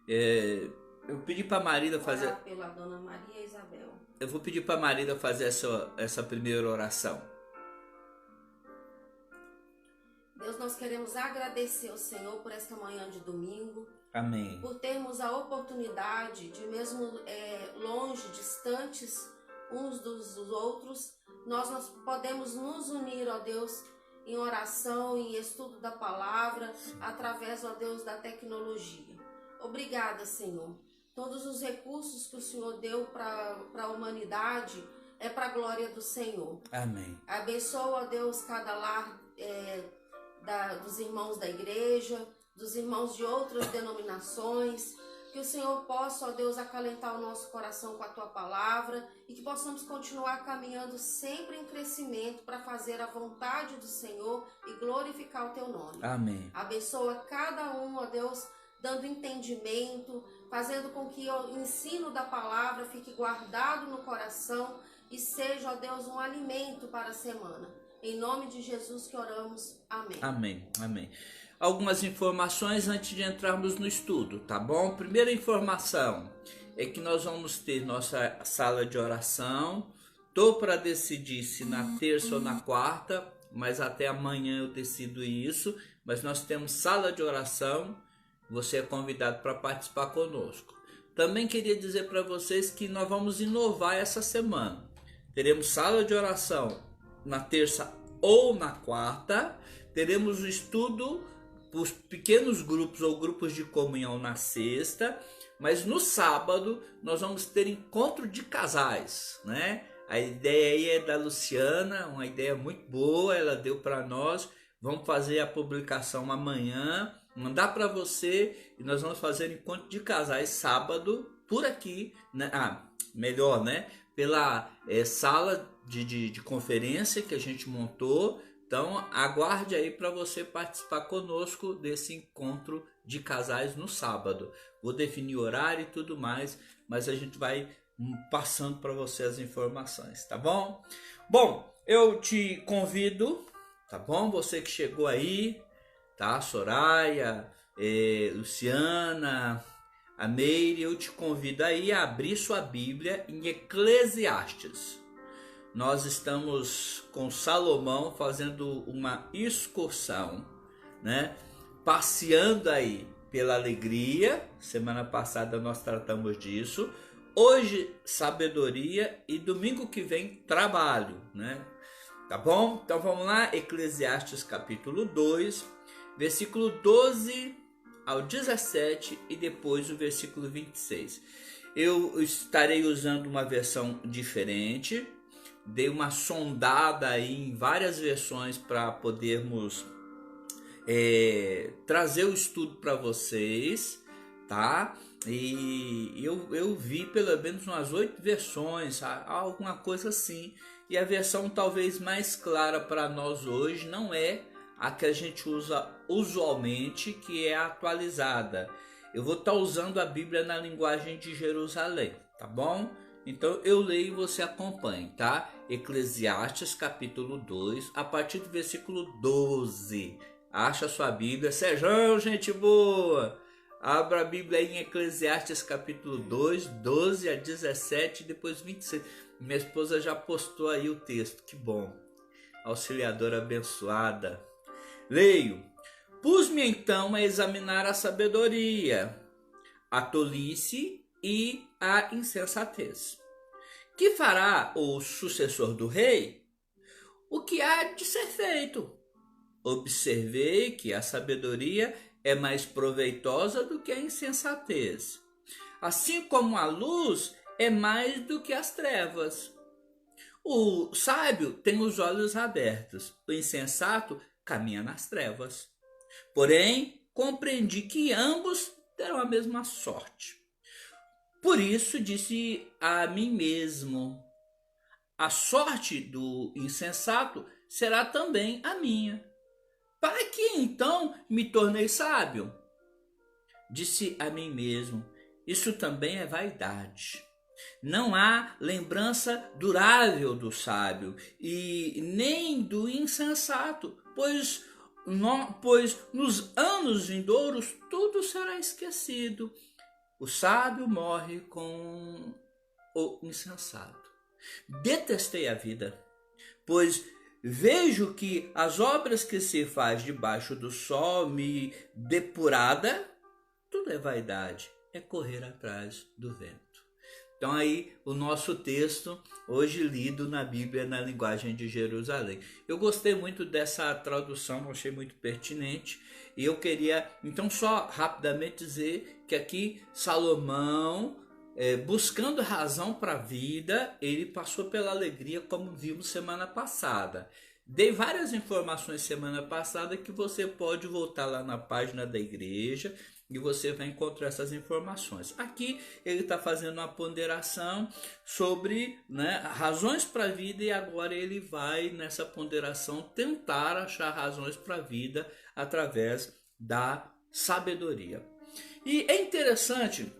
É, eu pedi para Marília fazer. Orar pela Dona Maria Isabel. Eu vou pedir para Marília fazer essa primeira oração. Deus, nós queremos agradecer ao Senhor por esta manhã de domingo, Amém. por termos a oportunidade de mesmo longe, distantes uns dos outros, nós podemos nos unir, ó Deus, em oração, em estudo da palavra, através, ó Deus, da tecnologia. Obrigada, Senhor. Todos os recursos que o Senhor deu para a humanidade é para a glória do Senhor. Amém. Abençoa, ó Deus, cada lar dos irmãos da igreja, dos irmãos de outras denominações, que o Senhor possa, ó Deus, acalentar o nosso coração com a Tua palavra e que possamos continuar caminhando sempre em crescimento para fazer a vontade do Senhor e glorificar o Teu nome. Amém. Abençoa cada um, ó Deus, dando entendimento, fazendo com que o ensino da palavra fique guardado no coração e seja, ó Deus, um alimento para a semana. Em nome de Jesus que oramos. Amém. Amém. Amém. Algumas informações antes de entrarmos no estudo, tá bom? Primeira informação é que nós vamos ter nossa sala de oração. Tô para decidir se na terça ou na quarta, mas até amanhã eu decido isso. Mas nós temos sala de oração. Você é convidado para participar conosco. Também queria dizer para vocês que nós vamos inovar essa semana. Teremos sala de oração na terça ou na quarta. Teremos o estudo, os pequenos grupos ou grupos de comunhão na sexta. Mas no sábado nós vamos ter encontro de casais, né? A ideia aí é da Luciana, uma ideia muito boa, ela deu para nós. Vamos fazer a publicação amanhã, mandar para você e nós vamos fazer encontro de casais sábado por aqui, né? Melhor, né? Pela sala de conferência que a gente montou. Então aguarde aí para você participar conosco desse encontro de casais no sábado. Vou definir horário e tudo mais, mas a gente vai passando para você as informações, tá bom? Bom, eu te convido, tá bom? Você que chegou aí, tá? Soraya, Luciana, a Meire, eu te convido aí a abrir sua Bíblia em Eclesiastes. Nós estamos com Salomão fazendo uma excursão, né? Passeando aí pela alegria. Semana passada nós tratamos disso. Hoje, sabedoria e domingo que vem, trabalho, né? Tá bom? Então vamos lá, Eclesiastes capítulo 2, versículo 12 ao 17 e depois o versículo 26. Eu estarei usando uma versão diferente, dei uma sondada aí em várias versões para podermos trazer o estudo para vocês, tá? E eu vi pelo menos umas 8 versões, alguma coisa assim. E a versão talvez mais clara para nós hoje não é a que a gente usa usualmente, que é a atualizada. Eu vou estar usando a Bíblia na linguagem de Jerusalém, tá bom? Então eu leio e você acompanha, tá? Eclesiastes capítulo 2, a partir do versículo 12. Acha a sua Bíblia. Sejam gente boa! Abra a Bíblia aí em Eclesiastes capítulo 2, 12 a 17 e depois 26. Minha esposa já postou aí o texto, que bom. Auxiliadora abençoada. Leio. Pus-me então a examinar a sabedoria, a tolice e a insensatez. Que fará o sucessor do rei? O que há de ser feito? Observei que a sabedoria é mais proveitosa do que a insensatez, assim como a luz é mais do que as trevas. O sábio tem os olhos abertos, o insensato caminha nas trevas. Porém, compreendi que ambos terão a mesma sorte. Por isso disse a mim mesmo: a sorte do insensato será também a minha. Para que então me tornei sábio? Disse a mim mesmo: isso também é vaidade. Não há lembrança durável do sábio e nem do insensato, pois nos anos vindouros tudo será esquecido. O sábio morre com o insensato. Detestei a vida, pois vejo que as obras que se faz debaixo do sol me depurada, tudo é vaidade, é correr atrás do vento. Então aí o nosso texto, hoje lido na Bíblia na linguagem de Jerusalém. Eu gostei muito dessa tradução, achei muito pertinente. E eu queria, então, só rapidamente dizer que aqui Salomão, buscando razão para a vida, ele passou pela alegria, como vimos semana passada. Dei várias informações semana passada que você pode voltar lá na página da igreja e você vai encontrar essas informações. Aqui ele está fazendo uma ponderação sobre, né, razões para a vida, e agora ele vai nessa ponderação tentar achar razões para a vida através da sabedoria. E é interessante,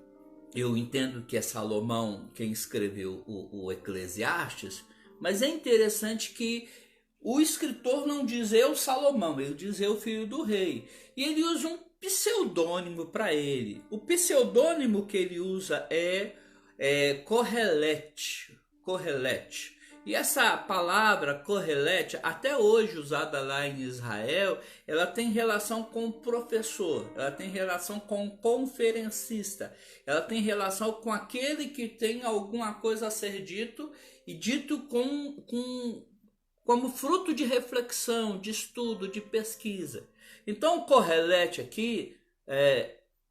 eu entendo que é Salomão quem escreveu o Eclesiastes, mas é interessante que o escritor não diz eu Salomão, ele diz eu filho do rei. E ele usa um pseudônimo para ele. O pseudônimo que ele usa é Correlete. E essa palavra Correlete, até hoje usada lá em Israel, ela tem relação com professor, ela tem relação com conferencista, ela tem relação com aquele que tem alguma coisa a ser dito e dito como fruto de reflexão, de estudo, de pesquisa. Então o Correlete aqui,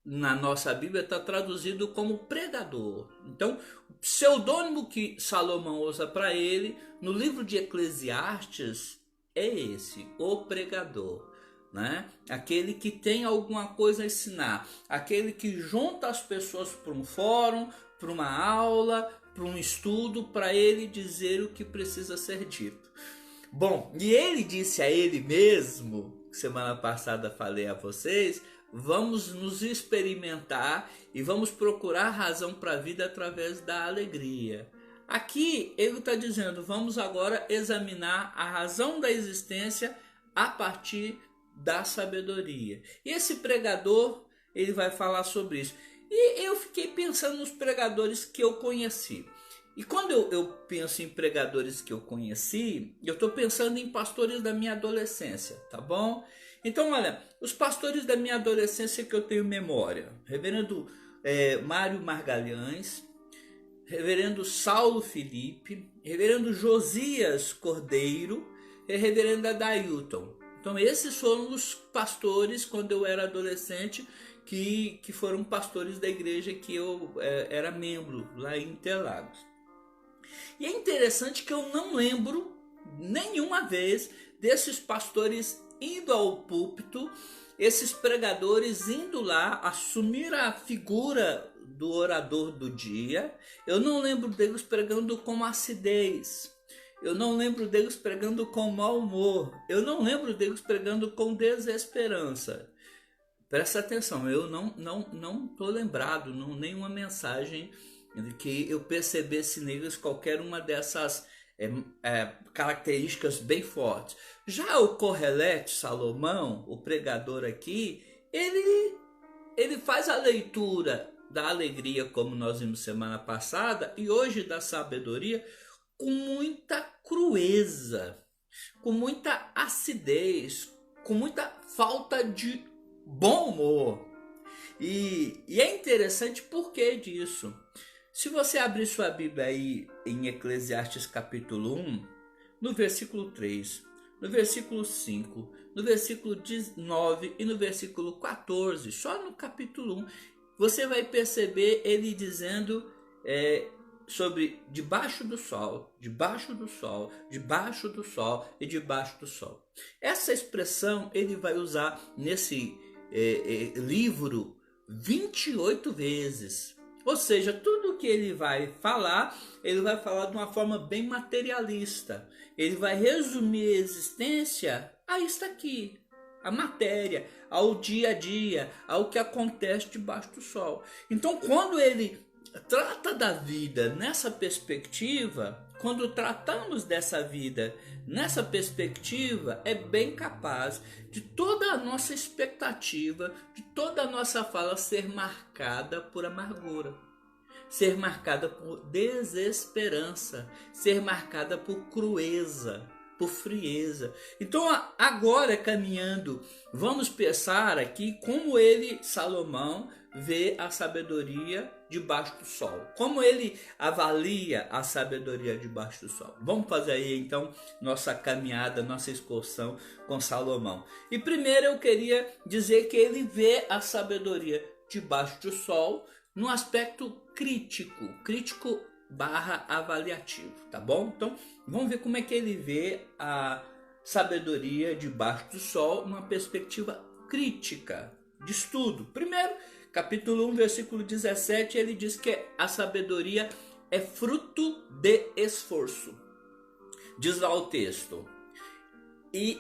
na nossa Bíblia, está traduzido como pregador. Então o pseudônimo que Salomão usa para ele no livro de Eclesiastes é esse, o pregador, né? Aquele que tem alguma coisa a ensinar, aquele que junta as pessoas para um fórum, para uma aula, para um estudo, para ele dizer o que precisa ser dito. Bom, e ele disse a ele mesmo, semana passada falei a vocês, vamos nos experimentar e vamos procurar razão para a vida através da alegria. Aqui ele está dizendo, vamos agora examinar a razão da existência a partir da sabedoria. E esse pregador, ele vai falar sobre isso. E eu fiquei pensando nos pregadores que eu conheci. E quando eu penso em pregadores que eu conheci, eu estou pensando em pastores da minha adolescência, tá bom? Então, olha, os pastores da minha adolescência que eu tenho memória, reverendo Mário Margalhães, reverendo Saulo Felipe, reverendo Josias Cordeiro e reverendo Adailton. Então, esses foram os pastores, quando eu era adolescente, que foram pastores da igreja que eu era membro lá em Interlagos. E é interessante que eu não lembro nenhuma vez desses pastores indo ao púlpito, esses pregadores indo lá assumir a figura do orador do dia. Eu não lembro deles pregando com acidez. Eu não lembro deles pregando com mau humor. Eu não lembro deles pregando com desesperança. Presta atenção, eu não estou lembrado, nenhuma mensagem de que eu percebesse neles qualquer uma dessas características bem fortes. Já o Correlete, Salomão, o pregador aqui, ele faz a leitura da alegria, como nós vimos semana passada, e hoje da sabedoria, com muita crueza, com muita acidez, com muita falta de bom humor. E é interessante por que disso. Se você abrir sua Bíblia aí em Eclesiastes capítulo 1, no versículo 3, no versículo 5, no versículo 9 e no versículo 14, só no capítulo 1, você vai perceber ele dizendo sobre debaixo do sol, debaixo do sol, debaixo do sol e debaixo do sol. Essa expressão ele vai usar nesse livro 28 vezes. Ou seja, tudo que ele vai falar de uma forma bem materialista. Ele vai resumir a existência a isso aqui, a matéria, ao dia a dia, ao que acontece debaixo do sol. Então, quando ele trata da vida nessa perspectiva, quando tratamos dessa vida nessa perspectiva, é bem capaz de toda a nossa expectativa, de toda a nossa fala ser marcada por amargura, ser marcada por desesperança, ser marcada por crueza, por frieza. Então, agora caminhando, vamos pensar aqui como Salomão, vê a sabedoria debaixo do sol. Como ele avalia a sabedoria debaixo do sol. Vamos fazer aí então nossa caminhada, nossa excursão com Salomão. E primeiro eu queria dizer que ele vê a sabedoria debaixo do sol num aspecto crítico barra avaliativo, tá bom? Então vamos ver como é que ele vê a sabedoria debaixo do sol numa perspectiva crítica de estudo. Primeiro, capítulo 1, versículo 17, ele diz que a sabedoria é fruto de esforço. Diz lá o texto: e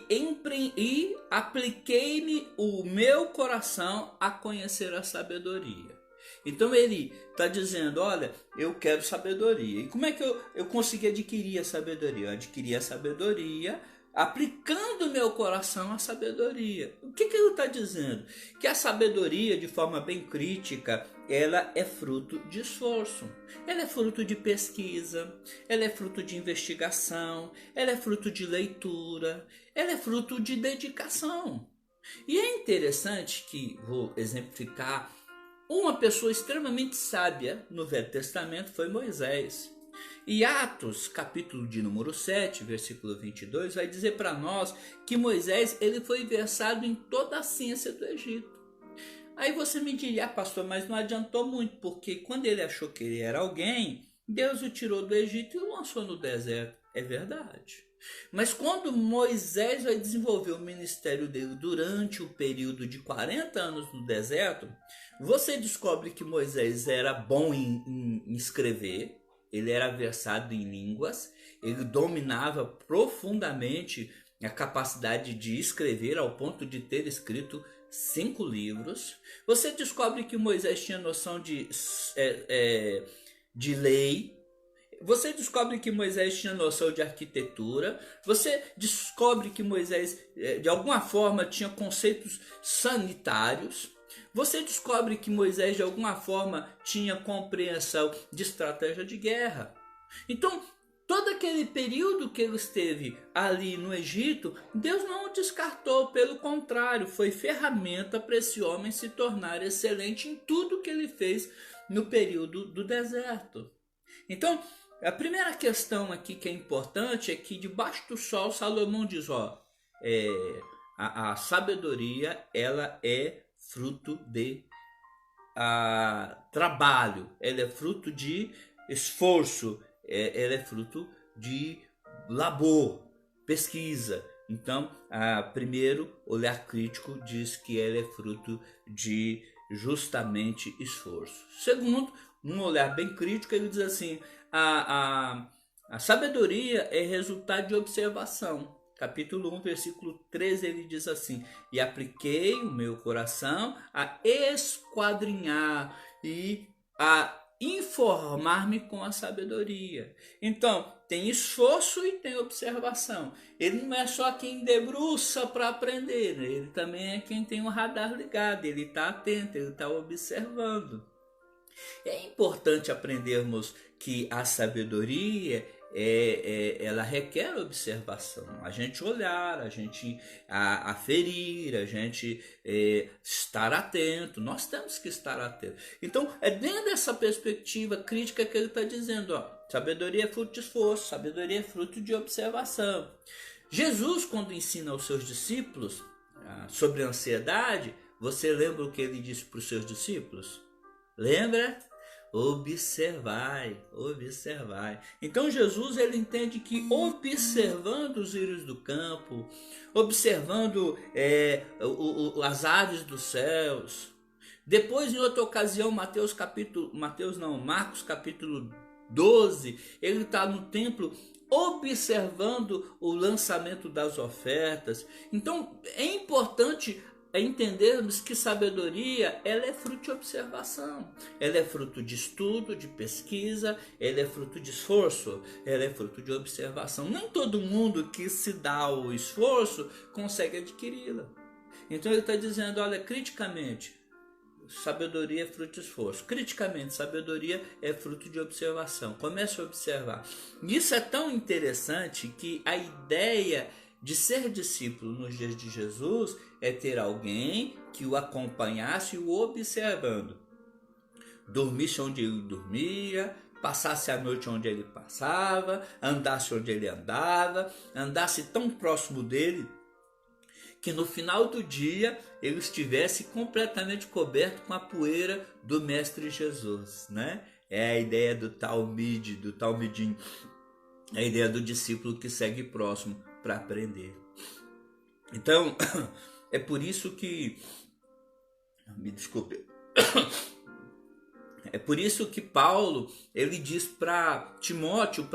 apliquei-me o meu coração a conhecer a sabedoria. Então ele está dizendo, olha, eu quero sabedoria. E como é que eu consegui adquirir a sabedoria? Eu adquiri a sabedoria aplicando meu coração à sabedoria. O que ele está dizendo? Que a sabedoria, de forma bem crítica, ela é fruto de esforço. Ela é fruto de pesquisa, ela é fruto de investigação, ela é fruto de leitura, ela é fruto de dedicação. E é interessante que, vou exemplificar, uma pessoa extremamente sábia no Velho Testamento foi Moisés. E Atos, capítulo de número 7, versículo 22, vai dizer para nós que Moisés ele foi versado em toda a ciência do Egito. Aí você me diria, pastor, mas não adiantou muito, porque quando ele achou que ele era alguém, Deus o tirou do Egito e o lançou no deserto. É verdade. Mas quando Moisés vai desenvolver o ministério dele durante o período de 40 anos no deserto, você descobre que Moisés era bom em escrever, ele era versado em línguas, ele dominava profundamente a capacidade de escrever ao ponto de ter escrito 5 livros. Você descobre que Moisés tinha noção de lei. Você descobre que Moisés tinha noção de arquitetura. Você descobre que Moisés, de alguma forma, tinha conceitos sanitários. Você descobre que Moisés, de alguma forma, tinha compreensão de estratégia de guerra. Então, todo aquele período que ele esteve ali no Egito, Deus não o descartou, pelo contrário, foi ferramenta para esse homem se tornar excelente em tudo que ele fez no período do deserto. Então, a primeira questão aqui que é importante é que debaixo do sol, Salomão diz, a sabedoria ela é fruto de trabalho, ela é fruto de esforço, ela é fruto de labor, pesquisa. Então, primeiro, olhar crítico diz que ela é fruto de justamente esforço. Segundo, um olhar bem crítico, ele diz assim, a sabedoria é resultado de observação. Capítulo 1, versículo 13, ele diz assim: e apliquei o meu coração a esquadrinhar e a informar-me com a sabedoria. Então, tem esforço e tem observação. Ele não é só quem debruça para aprender, né? Ele também é quem tem o radar ligado, ele está atento, ele está observando. É importante aprendermos que a sabedoria ela requer observação, a gente olhar, a gente aferir, a gente estar atento. Nós temos que estar atentos. Então é dentro dessa perspectiva crítica que ele está dizendo, sabedoria é fruto de esforço, sabedoria é fruto de observação. Jesus, quando ensina aos seus discípulos sobre ansiedade, você lembra o que ele disse para os seus discípulos? Lembra? Observai. Então Jesus ele entende que observando os lírios do campo, observando as aves dos céus. Depois, em outra ocasião, Marcos capítulo 12, ele está no templo observando o lançamento das ofertas. Então é importante entendermos que sabedoria, ela é fruto de observação, ela é fruto de estudo, de pesquisa, ela é fruto de esforço, ela é fruto de observação. Nem todo mundo que se dá o esforço consegue adquiri-la. Então ele está dizendo, olha, criticamente, sabedoria é fruto de esforço. Criticamente, sabedoria é fruto de observação. Comece a observar. Isso é tão interessante que a ideia de ser discípulo nos dias de Jesus é ter alguém que o acompanhasse o observando. Dormisse onde ele dormia, passasse a noite onde ele passava, andasse onde ele andava, andasse tão próximo dele que no final do dia ele estivesse completamente coberto com a poeira do Mestre Jesus, né? É a ideia do Talmidim, a ideia do discípulo que segue próximo para aprender. Então, é por isso que, me desculpe, é por isso que Paulo, ele diz para Timóteo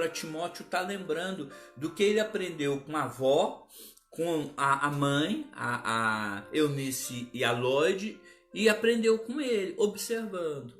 tá lembrando do que ele aprendeu com a avó, com a mãe, a Eunice e a Lloyd, e aprendeu com ele, observando.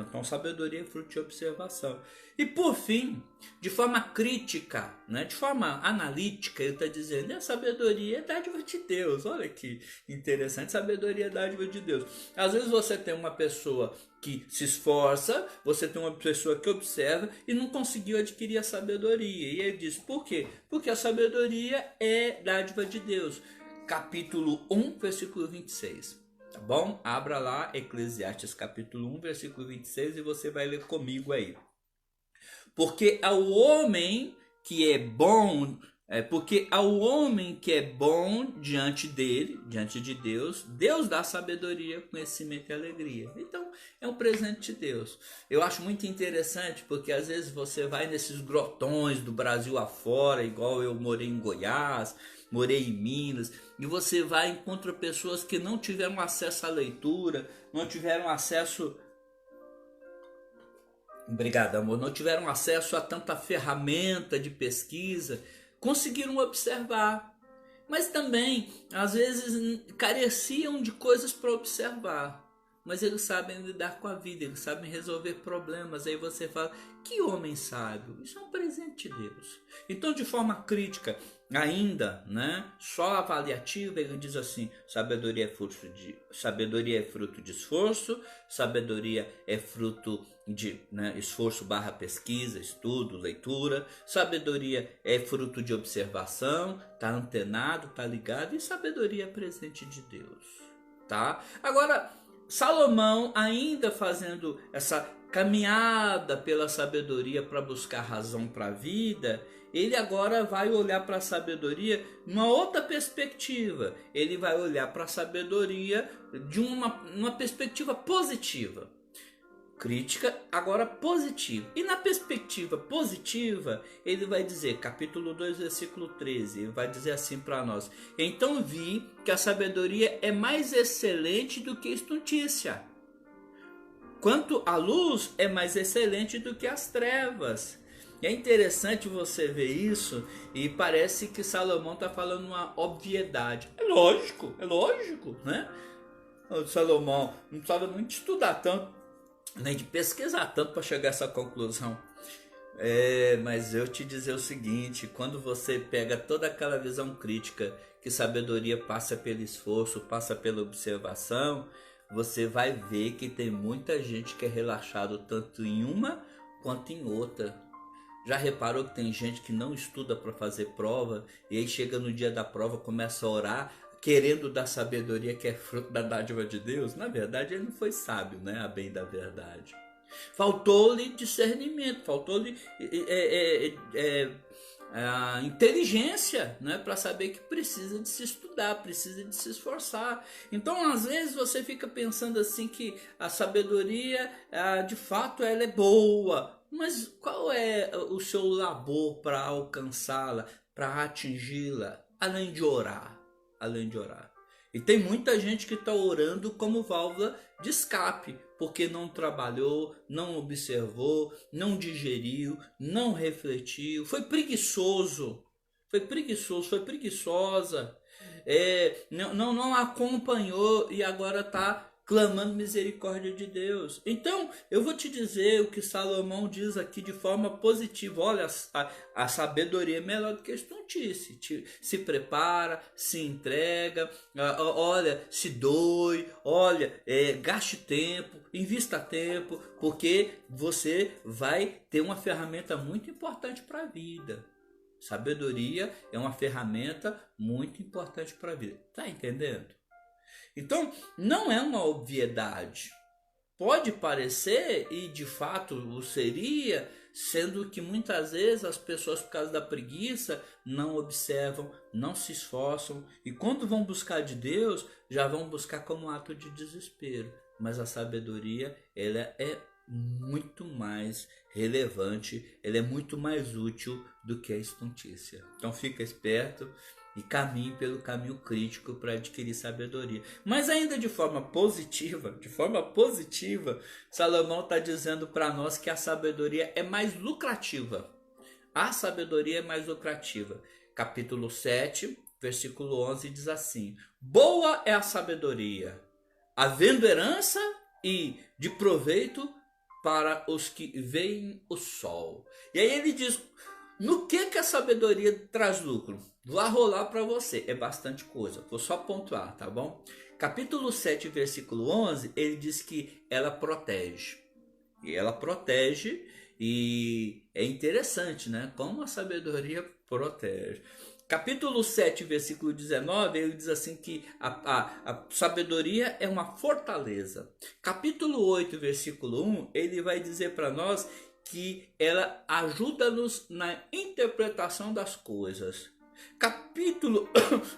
Então, sabedoria é fruto de observação. E por fim, de forma crítica, né, de forma analítica, ele está dizendo, a sabedoria é dádiva de Deus. Olha que interessante, sabedoria é dádiva de Deus. Às vezes você tem uma pessoa que se esforça, você tem uma pessoa que observa e não conseguiu adquirir a sabedoria. E ele diz, por quê? Porque a sabedoria é dádiva de Deus. Capítulo 1, versículo 26. Tá bom? Abra lá Eclesiastes capítulo 1, versículo 26 e você vai ler comigo aí. Porque ao homem que é bom, diante dele, diante de Deus, Deus dá sabedoria, conhecimento e alegria. Então, é um presente de Deus. Eu acho muito interessante porque às vezes você vai nesses grotões do Brasil afora, igual eu morei em Goiás, morei em Minas, e você vai e encontra pessoas que não tiveram acesso à leitura, não tiveram acesso... Obrigado, amor. Não tiveram acesso a tanta ferramenta de pesquisa, conseguiram observar, mas também, às vezes, careciam de coisas para observar. Mas eles sabem lidar com a vida, eles sabem resolver problemas. Aí você fala, que homem sábio, isso é um presente de Deus. Então, de forma crítica, ainda, né, só avaliativa, ele diz assim, sabedoria é fruto de esforço, sabedoria é fruto de, né, esforço / pesquisa, estudo, leitura, sabedoria é fruto de observação, tá antenado, tá ligado, e sabedoria é presente de Deus, tá? Agora, Salomão, ainda fazendo essa caminhada pela sabedoria para buscar razão para a vida, ele agora vai olhar para a sabedoria numa outra perspectiva. Ele vai olhar para a sabedoria de uma perspectiva positiva. Crítica, agora positiva. E na perspectiva positiva, ele vai dizer, capítulo 2, versículo 13, ele vai dizer assim para nós: então vi que a sabedoria é mais excelente do que estontícia. Quanto à luz, é mais excelente do que as trevas. E é interessante você ver isso, e parece que Salomão está falando uma obviedade. É lógico, né? O Salomão não precisava muito estudar tanto, nem de pesquisar tanto para chegar a essa conclusão. Mas eu te dizer o seguinte, quando você pega toda aquela visão crítica, que sabedoria passa pelo esforço, passa pela observação, você vai ver que tem muita gente que é relaxado tanto em uma quanto em outra. Já reparou que tem gente que não estuda para fazer prova, e aí chega no dia da prova, começa a orar, querendo dar sabedoria que é fruto da dádiva de Deus? Na verdade, ele não foi sábio, né? A bem da verdade. Faltou-lhe discernimento, faltou-lhe a inteligência, né? Para saber que precisa de se estudar, precisa de se esforçar. Então, às vezes, você fica pensando assim que a sabedoria, de fato, ela é boa. Mas qual é o seu labor para alcançá-la, para atingi-la, além de orar? E tem muita gente que está orando como válvula de escape, porque não trabalhou, não observou, não digeriu, não refletiu, foi preguiçosa. não acompanhou e agora está clamando misericórdia de Deus. Então, eu vou te dizer o que Salomão diz aqui de forma positiva. Olha, a sabedoria é melhor do que a estontice. Se prepara, se entrega, olha, se doe, olha, gaste tempo, invista tempo, porque você vai ter uma ferramenta muito importante para a vida. Sabedoria é uma ferramenta muito importante para a vida. Tá entendendo? Então, não é uma obviedade. Pode parecer, e de fato o seria, sendo que muitas vezes as pessoas, por causa da preguiça, não observam, não se esforçam, e quando vão buscar de Deus, já vão buscar como ato de desespero. Mas a sabedoria, ela é muito mais relevante, ela é muito mais útil do que a estontícia. Então fica esperto e caminhe pelo caminho crítico para adquirir sabedoria. Mas ainda de forma positiva, Salomão está dizendo para nós que a sabedoria é mais lucrativa. A sabedoria é mais lucrativa. Capítulo 7, versículo 11 diz assim: boa é a sabedoria, havendo herança e de proveito para os que veem o sol. E aí ele diz, no que a sabedoria traz lucro? Vou rolar para você, é bastante coisa, vou só pontuar, tá bom? Capítulo 7, versículo 11, ele diz que ela protege. E ela protege, e é interessante, né? Como a sabedoria protege. Capítulo 7, versículo 19, ele diz assim que a sabedoria é uma fortaleza. Capítulo 8, versículo 1, ele vai dizer para nós que ela ajuda-nos na interpretação das coisas. Capítulo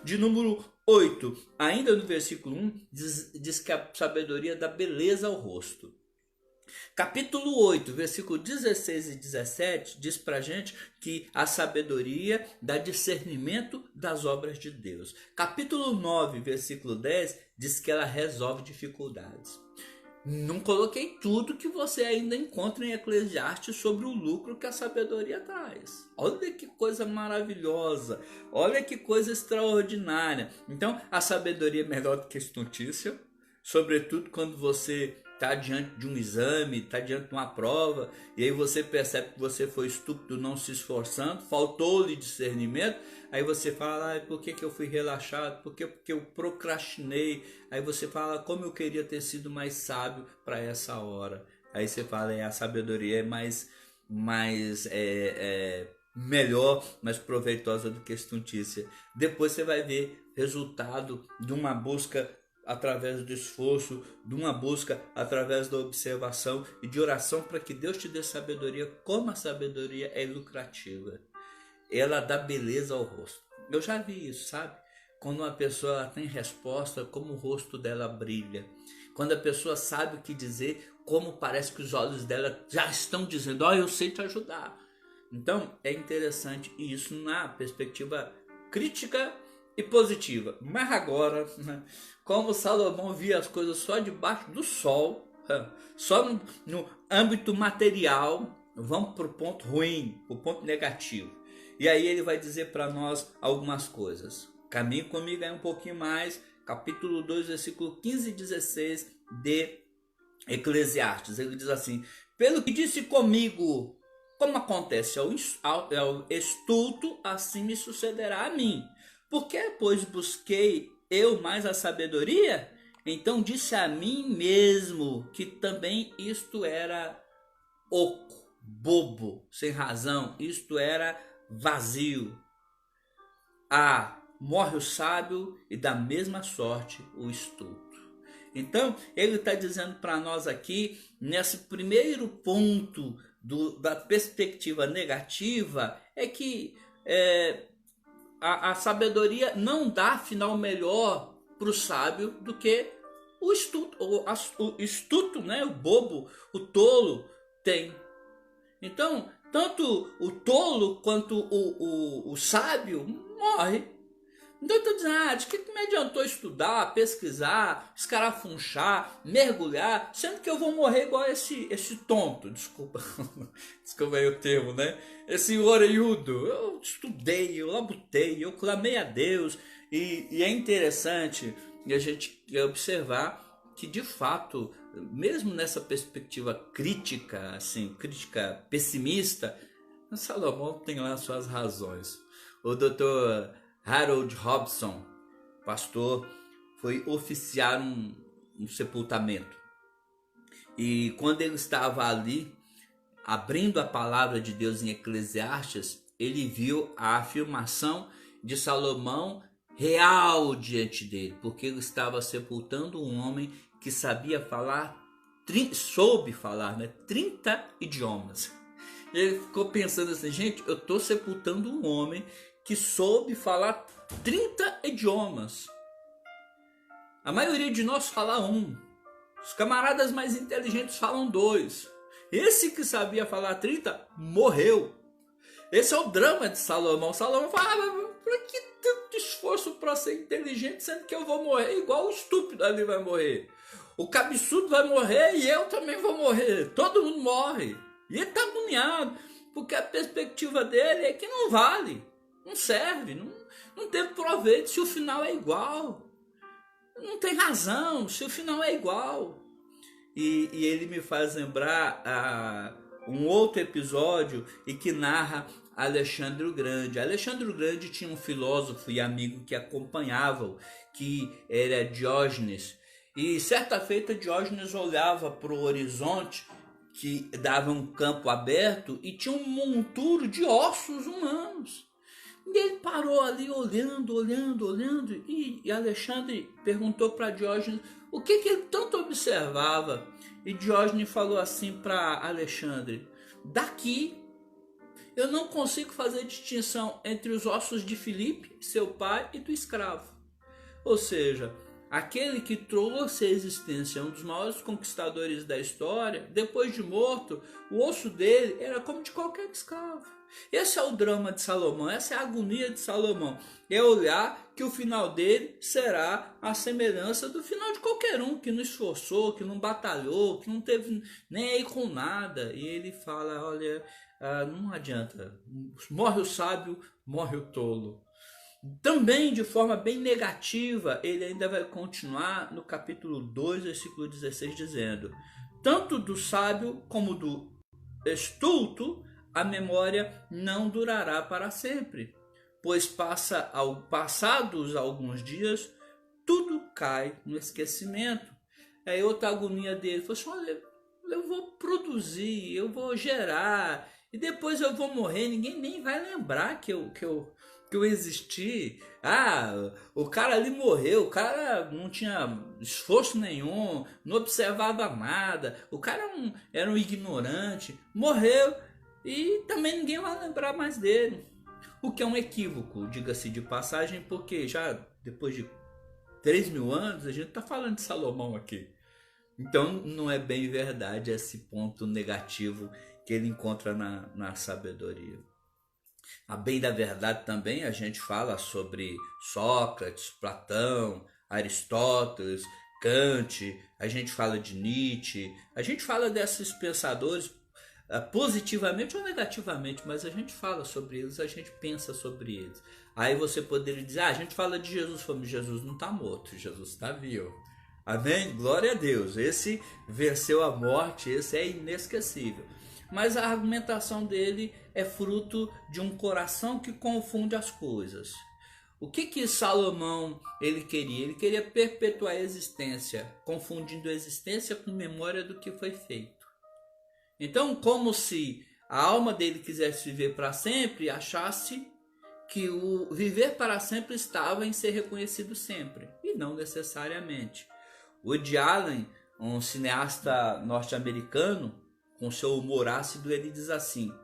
de número 8, ainda no versículo 1, diz que a sabedoria dá beleza ao rosto. Capítulo 8, versículo 16 e 17 diz pra gente que a sabedoria dá discernimento das obras de Deus. Capítulo 9, versículo 10 diz que ela resolve dificuldades. Não coloquei tudo que você ainda encontra em Eclesiastes sobre o lucro que a sabedoria traz. Olha que coisa maravilhosa, olha que coisa extraordinária. Então a sabedoria é melhor do que a estontícia, sobretudo quando você está diante de um exame, está diante de uma prova, e aí você percebe que você foi estúpido não se esforçando, faltou-lhe discernimento, aí você fala, por que eu fui relaxado, por que eu procrastinei, aí você fala, como eu queria ter sido mais sábio para essa hora. Aí você fala, a sabedoria é mais melhor, mais proveitosa do que a estontícia. Depois você vai ver resultado de uma busca através do esforço, de uma busca através da observação e de oração para que Deus te dê sabedoria. Como a sabedoria é lucrativa, ela dá beleza ao rosto. Eu já vi isso, sabe? Quando uma pessoa ela tem resposta, como o rosto dela brilha. Quando a pessoa sabe o que dizer, como parece que os olhos dela já estão dizendo, eu sei te ajudar. Então é interessante isso na perspectiva crítica e positiva. Mas agora, como Salomão via as coisas só debaixo do sol, só no âmbito material, vamos para o ponto ruim, para o ponto negativo. E aí ele vai dizer para nós algumas coisas. Caminhe comigo aí um pouquinho mais, capítulo 2, versículo 15 e 16 de Eclesiastes. Ele diz assim, pelo que disse comigo, como acontece ao estulto, assim me sucederá a mim. Por que, pois, busquei eu mais a sabedoria? Então disse a mim mesmo que também isto era oco, bobo, sem razão, isto era vazio. Morre o sábio e da mesma sorte o estulto. Então ele está dizendo para nós aqui, nesse primeiro ponto da perspectiva negativa, é que a sabedoria não dá final melhor para o sábio do que o estuto, né? O bobo, o tolo tem. Então, tanto o tolo quanto o sábio morre. Então eu estou dizendo, de que me adiantou estudar, pesquisar, escarafunchar, mergulhar, sendo que eu vou morrer igual esse tonto, desculpa aí o termo, né? Esse orelhudo. Eu estudei, eu labutei, eu clamei a Deus, E é interessante a gente observar que, de fato, mesmo nessa perspectiva crítica, assim, crítica pessimista, Salomão tem lá suas razões. O Dr. Harold Robson, pastor, foi oficiar um sepultamento. E quando ele estava ali, abrindo a palavra de Deus em Eclesiastes, ele viu a afirmação de Salomão real diante dele, porque ele estava sepultando um homem que sabia falar, soube falar, 30 idiomas. Ele ficou pensando assim, gente, eu estou sepultando um homem que soube falar 30 idiomas. A maioria de nós fala um. Os camaradas mais inteligentes falam 2. Esse que sabia falar 30 morreu. Esse é o drama de Salomão. Salomão fala, por que tanto esforço para ser inteligente, sendo que eu vou morrer igual o estúpido ali vai morrer? O cabeçudo vai morrer e eu também vou morrer. Todo mundo morre. E ele está agoniado, porque a perspectiva dele é que não vale, não serve, não teve proveito se o final é igual. Não tem razão se o final é igual. E ele me faz lembrar um outro episódio e que narra Alexandre o Grande. Alexandre o Grande tinha um filósofo e amigo que acompanhava-o, que era Diógenes. E certa feita Diógenes olhava para o horizonte, que dava um campo aberto e tinha um monturo de ossos humanos. E ele parou ali olhando, e Alexandre perguntou para Diógenes o que ele tanto observava. E Diógenes falou assim para Alexandre, daqui eu não consigo fazer distinção entre os ossos de Filipe, seu pai, e do escravo. Ou seja, aquele que trouxe à existência um dos maiores conquistadores da história, depois de morto, o osso dele era como de qualquer escravo. Esse é o drama de Salomão, essa é a agonia de Salomão. É olhar que o final dele será a semelhança do final de qualquer um que não esforçou, que não batalhou, que não teve nem aí com nada. E ele fala, olha, não adianta, morre o sábio, morre o tolo. Também de forma bem negativa, ele ainda vai continuar no capítulo 2, versículo 16, dizendo: tanto do sábio como do estulto, a memória não durará para sempre, pois passados alguns dias, tudo cai no esquecimento. Aí outra agonia dele, falou assim, olha, eu vou produzir, eu vou gerar, e depois eu vou morrer, ninguém nem vai lembrar que eu existi. O cara ali morreu, o cara não tinha esforço nenhum, não observava nada, o cara era um ignorante, morreu e também ninguém vai lembrar mais dele. O que é um equívoco, diga-se de passagem, porque já depois de 3.000 anos a gente está falando de Salomão aqui. Então não é bem verdade esse ponto negativo que ele encontra na sabedoria. A bem da verdade também a gente fala sobre Sócrates, Platão, Aristóteles, Kant, a gente fala de Nietzsche, a gente fala desses pensadores positivamente ou negativamente, mas a gente fala sobre eles, a gente pensa sobre eles. Aí você poderia dizer, a gente fala de Jesus, como Jesus não está morto, Jesus está vivo. Amém? Glória a Deus, esse venceu a morte, esse é inesquecível. Mas a argumentação dele é fruto de um coração que confunde as coisas. O que Salomão ele queria? Ele queria perpetuar a existência, confundindo a existência com memória do que foi feito. Então, como se a alma dele quisesse viver para sempre, achasse que o viver para sempre estava em ser reconhecido sempre, e não necessariamente. Woody Allen, um cineasta norte-americano, com seu humor ácido, ele diz assim: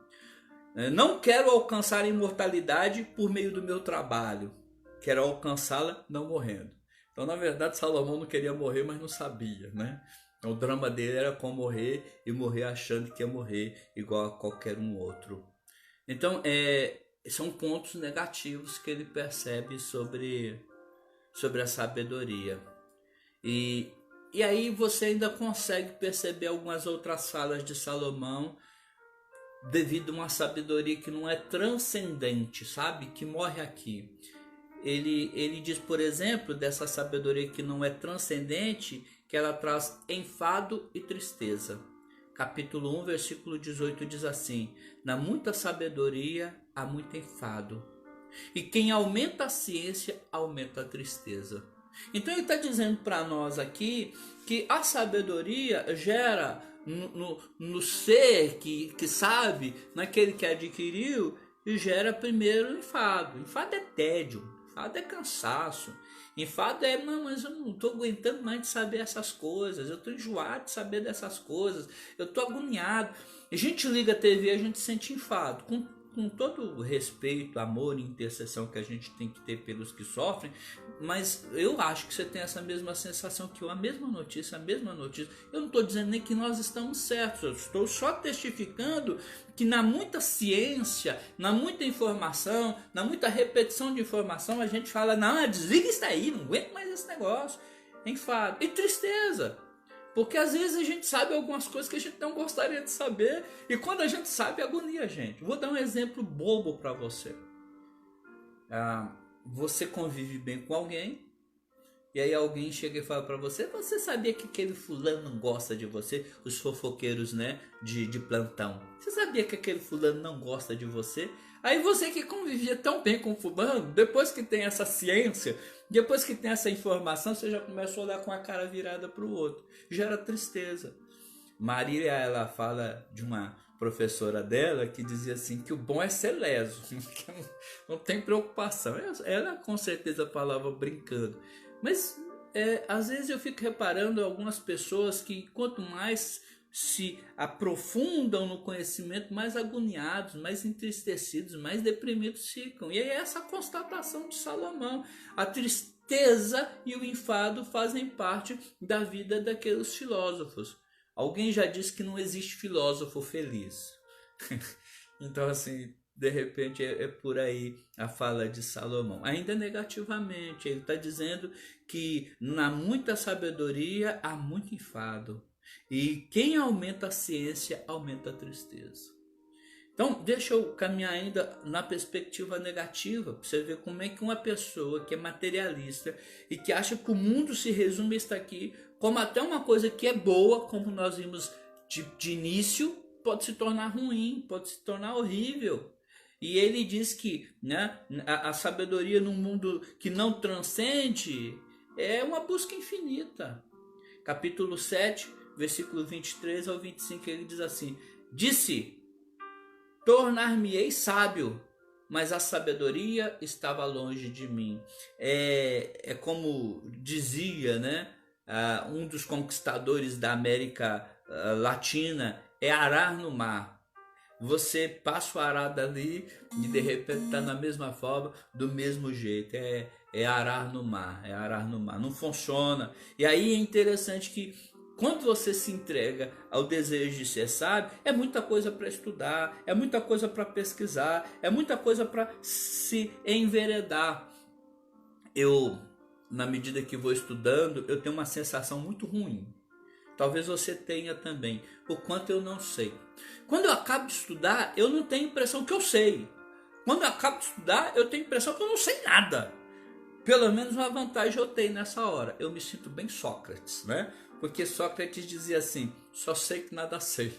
não quero alcançar a imortalidade por meio do meu trabalho, quero alcançá-la não morrendo. Então, na verdade, Salomão não queria morrer, mas não sabia, né? O drama dele era com morrer e morrer achando que ia morrer igual a qualquer um outro. Então, são pontos negativos que ele percebe sobre a sabedoria. E aí você ainda consegue perceber algumas outras falas de Salomão devido a uma sabedoria que não é transcendente, sabe? Que morre aqui. ele diz, por exemplo, dessa sabedoria que não é transcendente, que ela traz enfado e tristeza. Capítulo 1, versículo 18 diz assim: na muita sabedoria há muito enfado, e quem aumenta a ciência aumenta a tristeza. Então ele está dizendo para nós aqui que a sabedoria gera no ser que sabe, naquele que adquiriu, gera primeiro enfado. Enfado é tédio, enfado é cansaço, enfado é, não, mas eu não estou aguentando mais de saber essas coisas, eu estou enjoado de saber dessas coisas, eu estou agoniado. A gente liga a TV, a gente sente enfado, com todo o respeito, amor e intercessão que a gente tem que ter pelos que sofrem, mas eu acho que você tem essa mesma sensação que eu, a mesma notícia. Eu não estou dizendo nem que nós estamos certos, eu estou só testificando que na muita ciência, na muita informação, na muita repetição de informação, a gente fala, não, desliga isso aí, não aguento mais esse negócio, enfado e tristeza. Porque às vezes a gente sabe algumas coisas que a gente não gostaria de saber. E quando a gente sabe, agonia a gente. Vou dar um exemplo bobo para você. Você convive bem com alguém. E aí alguém chega e fala para você: você sabia que aquele fulano não gosta de você? Os fofoqueiros, né, de plantão. Você sabia que aquele fulano não gosta de você? Aí você que convivia tão bem com o fulano, depois que tem essa ciência, depois que tem essa informação, você já começa a olhar com a cara virada para o outro. Gera tristeza. Marília, ela fala de uma professora dela que dizia assim, que o bom é ser leso, que não tem preocupação. Ela com certeza falava brincando. Mas às vezes eu fico reparando algumas pessoas que quanto mais se aprofundam no conhecimento, mais agoniados, mais entristecidos, mais deprimidos ficam. E é essa a constatação de Salomão. A tristeza e o enfado fazem parte da vida daqueles filósofos. Alguém já disse que não existe filósofo feliz. Então, assim, de repente é por aí a fala de Salomão. Ainda negativamente, ele está dizendo que na muita sabedoria há muito enfado. E quem aumenta a ciência, aumenta a tristeza. Então, deixa eu caminhar ainda na perspectiva negativa, para você ver como é que uma pessoa que é materialista e que acha que o mundo se resume a estar aqui, como até uma coisa que é boa, como nós vimos de início, pode se tornar ruim, pode se tornar horrível. E ele diz que, né, a sabedoria num mundo que não transcende é uma busca infinita. Capítulo 7, versículo 23 ao 25, ele diz assim: disse, tornar-me-ei sábio, mas a sabedoria estava longe de mim. É como dizia, né, um dos conquistadores da América Latina, é arar no mar. Você passa o arado ali e de repente está na mesma forma, do mesmo jeito. É arar no mar, não funciona. E aí é interessante que quando você se entrega ao desejo de ser sábio, é muita coisa para estudar, é muita coisa para pesquisar, é muita coisa para se enveredar. Eu, na medida que vou estudando, eu tenho uma sensação muito ruim. Talvez você tenha também, o quanto eu não sei. Quando eu acabo de estudar, eu não tenho a impressão que eu sei. Quando eu acabo de estudar, eu tenho a impressão que eu não sei nada. Pelo menos uma vantagem eu tenho nessa hora. Eu me sinto bem Sócrates, né? Porque Sócrates dizia assim, só sei que nada sei.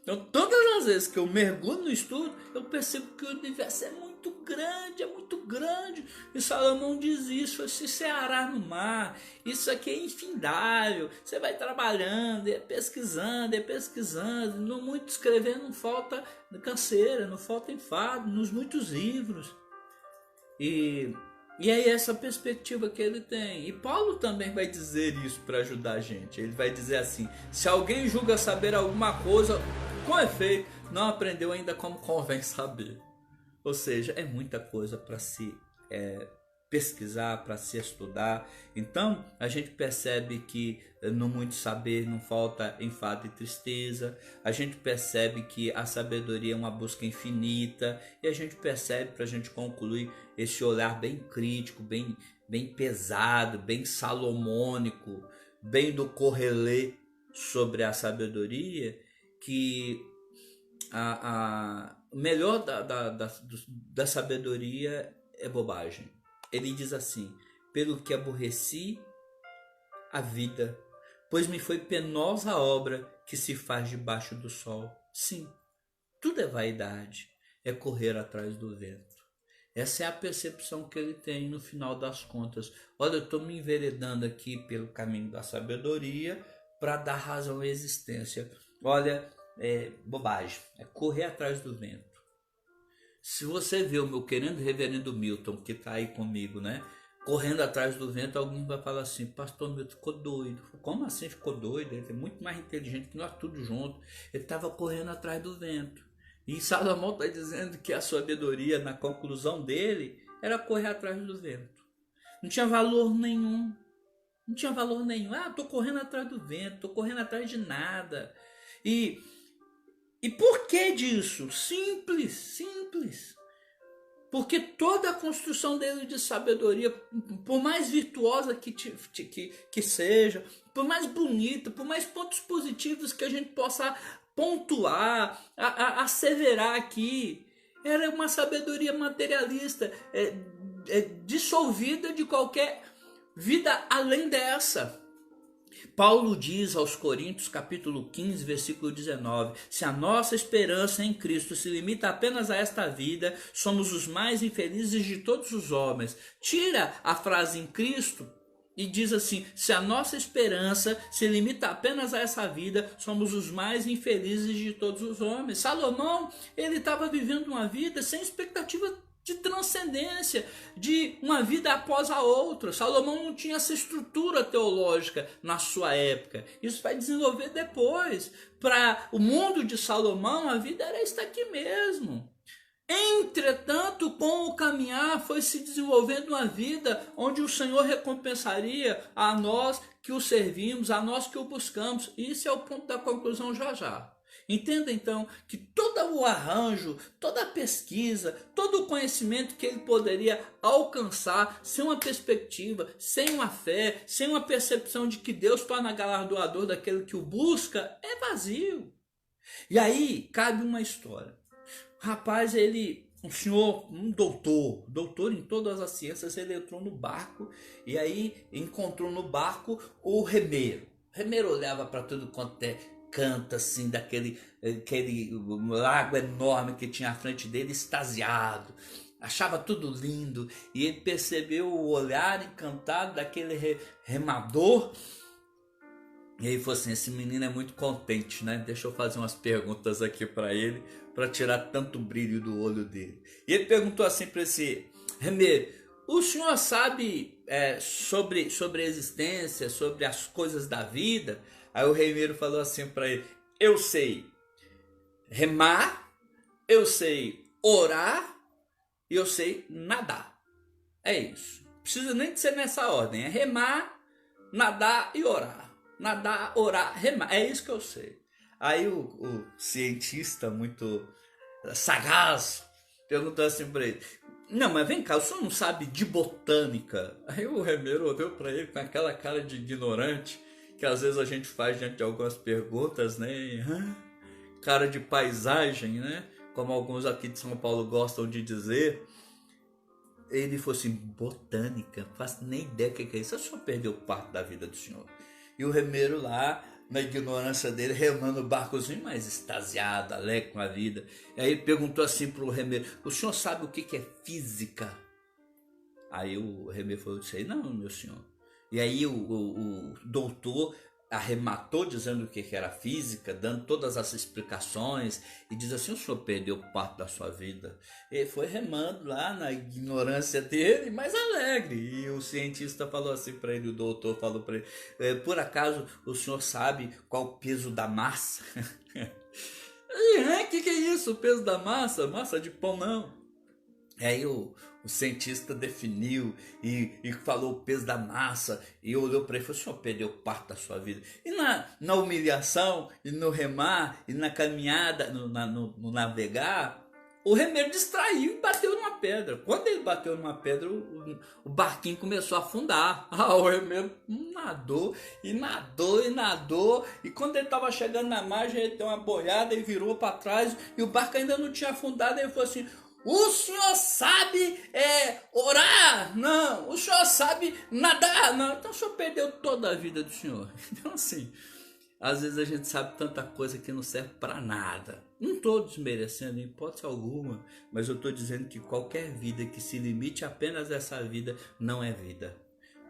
Então, todas as vezes que eu mergulho no estudo, eu percebo que o universo é muito grande. E Salomão diz isso, se é arar no mar, isso aqui é infindável. Você vai trabalhando, é pesquisando, no muito escrever não falta canseira, não falta enfado, nos muitos livros. E é essa perspectiva que ele tem. E Paulo também vai dizer isso para ajudar a gente. Ele vai dizer assim, se alguém julga saber alguma coisa, com efeito, não aprendeu ainda como convém saber. Ou seja, é muita coisa para se pesquisar, para se estudar. Então, a gente percebe que no muito saber não falta enfado e tristeza. A gente percebe que a sabedoria é uma busca infinita. E a gente percebe, para a gente concluir, esse olhar bem crítico, bem pesado, bem salomônico, bem do Correlê sobre a sabedoria, que o melhor da sabedoria é bobagem. ele diz assim: pelo que aborreci a vida, pois me foi penosa a obra que se faz debaixo do sol. Sim, tudo é vaidade, é correr atrás do vento. Essa é a percepção que ele tem no final das contas. Olha, eu estou me enveredando aqui pelo caminho da sabedoria para dar razão à existência. Olha, é bobagem, é correr atrás do vento. Se você vê o meu querido reverendo Milton, que está aí comigo, né? Correndo atrás do vento, alguém vai falar assim: pastor Milton ficou doido. Como assim ficou doido? Ele é muito mais inteligente que nós tudo junto. Ele estava correndo atrás do vento. E Salomão está dizendo que a sabedoria, na conclusão dele, era correr atrás do vento. Não tinha valor nenhum. Não tinha valor nenhum. Ah, estou correndo atrás do vento, estou correndo atrás de nada. E por que disso? Simples. Porque toda a construção dele de sabedoria, por mais virtuosa que seja, por mais bonita, por mais pontos positivos que a gente possa pontuar, asseverar aqui, era uma sabedoria materialista, dissolvida de qualquer vida além dessa. Paulo diz aos Coríntios, capítulo 15, versículo 19: se a nossa esperança em Cristo se limita apenas a esta vida, somos os mais infelizes de todos os homens. Tira a frase em Cristo e diz assim: se a nossa esperança se limita apenas a essa vida, somos os mais infelizes de todos os homens. Salomão, ele estava vivendo uma vida sem expectativa de transcendência, de uma vida após a outra. Salomão não tinha essa estrutura teológica na sua época. Isso vai desenvolver depois. Para o mundo de Salomão, a vida era estar aqui mesmo. Entretanto, com o caminhar, foi se desenvolvendo uma vida onde o Senhor recompensaria a nós que o servimos, a nós que o buscamos. E isso é o ponto da conclusão já. Entenda então que todo o arranjo, toda a pesquisa, todo o conhecimento que ele poderia alcançar sem uma perspectiva, sem uma fé, sem uma percepção de que Deus torna galardoador daquele que o busca, é vazio. E aí cabe uma história. Rapaz, um senhor, um doutor em todas as ciências, ele entrou no barco e aí encontrou no barco o remeiro. O remeiro olhava para tudo quanto é canto, assim, daquele lago enorme que tinha à frente dele, extasiado. Achava tudo lindo e ele percebeu o olhar encantado daquele remador. E aí falou assim: esse menino é muito contente, né? Deixa eu fazer umas perguntas aqui para ele, para tirar tanto brilho do olho dele. E ele perguntou assim para esse remeiro: o senhor sabe sobre a existência, sobre as coisas da vida? Aí o remeiro falou assim para ele: eu sei remar, eu sei orar e eu sei nadar. É isso. Não precisa nem de ser nessa ordem. É remar, nadar e orar. Nadar, orar, remar. É isso que eu sei. Aí o cientista muito sagaz perguntou assim para ele: não, mas vem cá, o senhor não sabe de botânica? Aí o remeiro olhou para ele com aquela cara de ignorante que às vezes a gente faz diante de algumas perguntas, né? Cara de paisagem, né? Como alguns aqui de São Paulo gostam de dizer. Ele falou assim: botânica, não faço nem ideia do que é isso. O senhor perdeu parte da vida do senhor. E o remeiro lá, na ignorância dele, remando o barcozinho, mas extasiado, alegre com a vida. E aí ele perguntou assim pro remeiro: o senhor sabe o que é física? Aí o remeiro falou: sei não, meu senhor. E aí o doutor arrematou dizendo o que era física, dando todas as explicações, e diz assim: o senhor perdeu parte da sua vida. Ele foi remando lá na ignorância dele, mas alegre. E o cientista falou assim para ele, o doutor falou para ele: por acaso o senhor sabe qual o peso da massa? O que é isso, o peso da massa? Massa de pão não. Aí o cientista definiu e falou o peso da massa e olhou para ele e falou: o senhor perdeu parte da sua vida. E na humilhação, e no remar, e na caminhada, no navegar, o remeiro distraiu e bateu numa pedra. Quando ele bateu numa pedra, o barquinho começou a afundar. O remeiro nadou, e quando ele estava chegando na margem, ele deu uma boiada e virou para trás, e o barco ainda não tinha afundado. Ele falou assim: o senhor sabe orar? Não. O senhor sabe nadar? Não. Então o senhor perdeu toda a vida do senhor. Então assim, às vezes a gente sabe tanta coisa que não serve para nada. Não estou desmerecendo em hipótese alguma, mas eu estou dizendo que qualquer vida que se limite apenas a essa vida não é vida.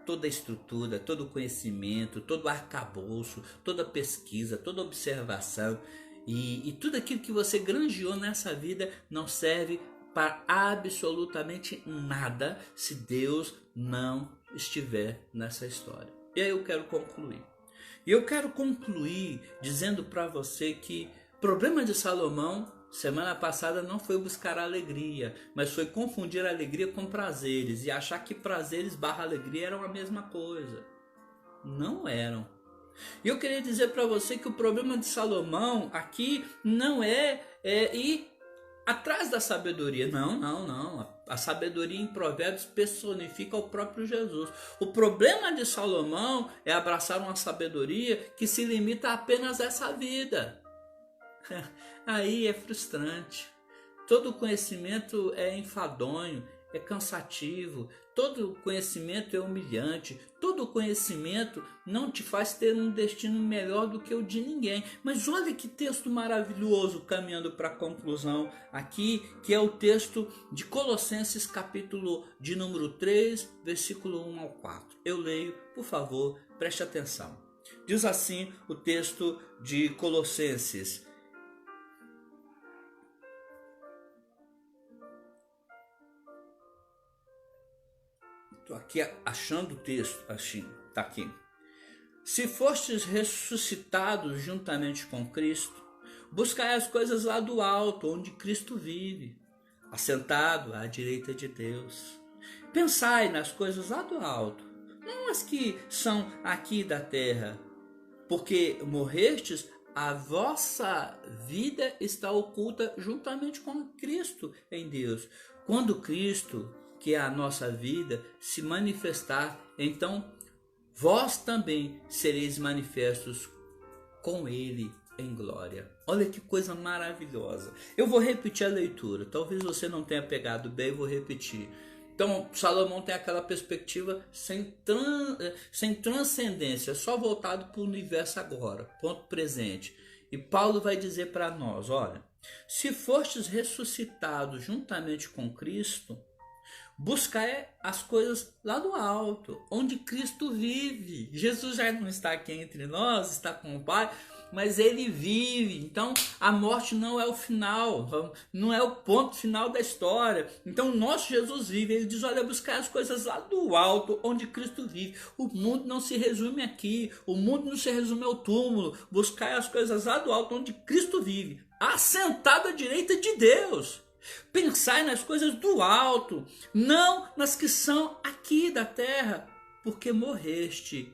Toda a estrutura, todo o conhecimento, todo o arcabouço, toda a pesquisa, toda a observação e tudo aquilo que você granjeou nessa vida não serve para absolutamente nada se Deus não estiver nessa história. E aí eu quero concluir. E eu quero concluir dizendo para você que o problema de Salomão, semana passada, não foi buscar alegria, mas foi confundir alegria com prazeres e achar que prazeres barra alegria eram a mesma coisa. Não eram. E eu queria dizer para você que o problema de Salomão aqui não é ir atrás da sabedoria. Não. A sabedoria em Provérbios personifica o próprio Jesus. O problema de Salomão é abraçar uma sabedoria que se limita apenas a essa vida. Aí é frustrante. Todo conhecimento é enfadonho, é cansativo, todo conhecimento é humilhante, todo conhecimento não te faz ter um destino melhor do que o de ninguém. Mas olha que texto maravilhoso, caminhando para a conclusão aqui, que é o texto de Colossenses capítulo de número 3, versículo 1 ao 4. Eu leio, por favor, preste atenção. Diz assim o texto de Colossenses: estou aqui achando o texto, está aqui. Se fostes ressuscitados juntamente com Cristo, buscai as coisas lá do alto, onde Cristo vive, assentado à direita de Deus. Pensai nas coisas lá do alto, não as que são aqui da terra, porque morrestes, a vossa vida está oculta juntamente com Cristo em Deus. Quando Cristo, que é a nossa vida, se manifestar, então vós também sereis manifestos com ele em glória. Olha que coisa maravilhosa. Eu vou repetir a leitura, talvez você não tenha pegado bem, eu vou repetir. Então Salomão tem aquela perspectiva sem transcendência, só voltado para o universo agora, ponto presente. E Paulo vai dizer para nós, olha, se fostes ressuscitados juntamente com Cristo, buscar as coisas lá do alto, onde Cristo vive. Jesus já não está aqui entre nós, está com o Pai, mas ele vive. Então a morte não é o final, não é o ponto final da história. Então o nosso Jesus vive. Ele diz, olha, buscar as coisas lá do alto, onde Cristo vive. O mundo não se resume aqui, o mundo não se resume ao túmulo. Buscar as coisas lá do alto, onde Cristo vive, assentado à direita de Deus. Pensai nas coisas do alto, não nas que são aqui da terra, porque morrestes,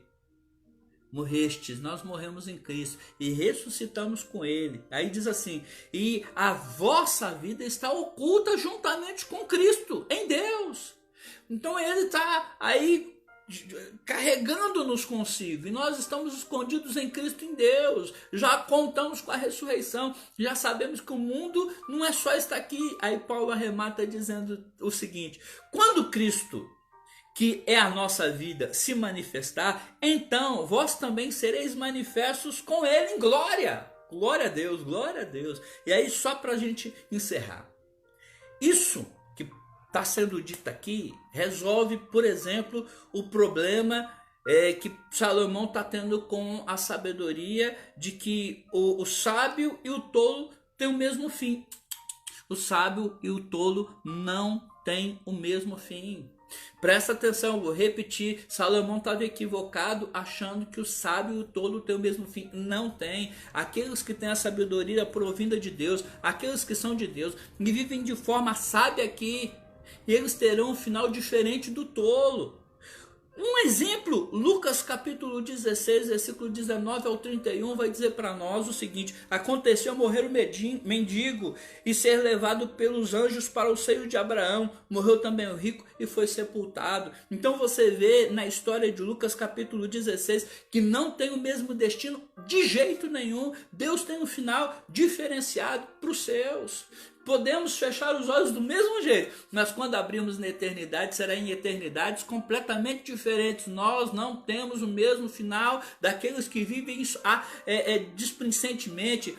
nós morremos em Cristo e ressuscitamos com Ele. Aí diz assim, e a vossa vida está oculta juntamente com Cristo, em Deus. Então Ele está aí carregando-nos consigo, e nós estamos escondidos em Cristo, em Deus. Já contamos com a ressurreição, já sabemos que o mundo não é só estar aqui. Aí Paulo arremata dizendo o seguinte: quando Cristo, que é a nossa vida, se manifestar, então vós também sereis manifestos com Ele em glória. Glória a Deus, glória a Deus. E aí, só para a gente encerrar, isso que está sendo dito aqui resolve, por exemplo, o problema que Salomão está tendo com a sabedoria, de que o sábio e o tolo têm o mesmo fim. O sábio e o tolo não têm o mesmo fim. Presta atenção, vou repetir, Salomão estava equivocado achando que o sábio e o tolo têm o mesmo fim. Não tem. Aqueles que têm a sabedoria provinda de Deus, aqueles que são de Deus e vivem de forma sábia aqui, eles terão um final diferente do tolo. Um exemplo, Lucas capítulo 16, versículo 19 ao 31, vai dizer para nós o seguinte: aconteceu morrer o mendigo e ser levado pelos anjos para o seio de Abraão. Morreu também o rico e foi sepultado. Então você vê na história de Lucas capítulo 16 que não tem o mesmo destino de jeito nenhum. Deus tem um final diferenciado para os seus. Podemos fechar os olhos do mesmo jeito, mas quando abrimos na eternidade, será em eternidades completamente diferentes. Nós não temos o mesmo final daqueles que vivem displicentemente,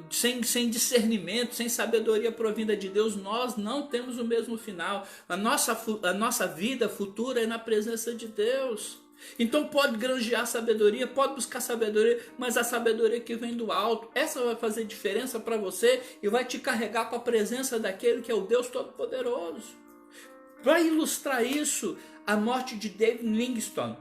sem discernimento, sem sabedoria provinda de Deus. Nós não temos o mesmo final. A nossa vida futura é na presença de Deus. Então pode granjear sabedoria, pode buscar sabedoria, mas a sabedoria que vem do alto, essa vai fazer diferença para você e vai te carregar para a presença daquele que é o Deus Todo-Poderoso. Para ilustrar isso, a morte de David Livingstone,